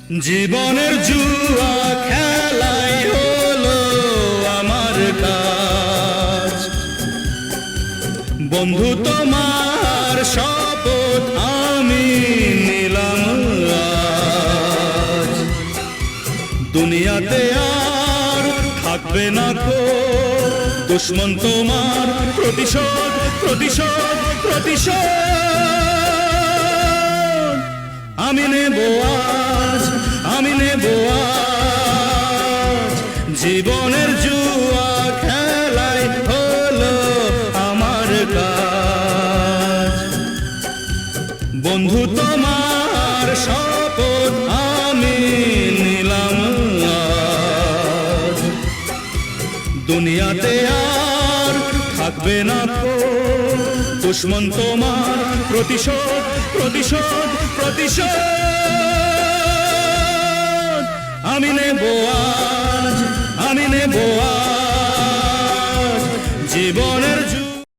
জীবনের জুয়া খেলাই হলো আমার কাজ। বন্ধু তোমার শপথ আমি নিলাম আজ। দুনিয়াতে আর থাকবে না কো দুশ্মন তোমার, প্রতিশোধ প্রতিশোধ প্রতিশোধ আমি নেব আজ, আমি নেব আজ। জীবনের জুয়া খেলাই হলো আমার কাজ। বন্ধু তোমার শপথ আমি নিলাম আজ। দুনিয়াতে আর থাকবে না কো দুশ্মন তোমার, প্রতিশোধ প্রতিশোধ প্রতিশোধ আমি নেব আজ, আমি নেব আজ।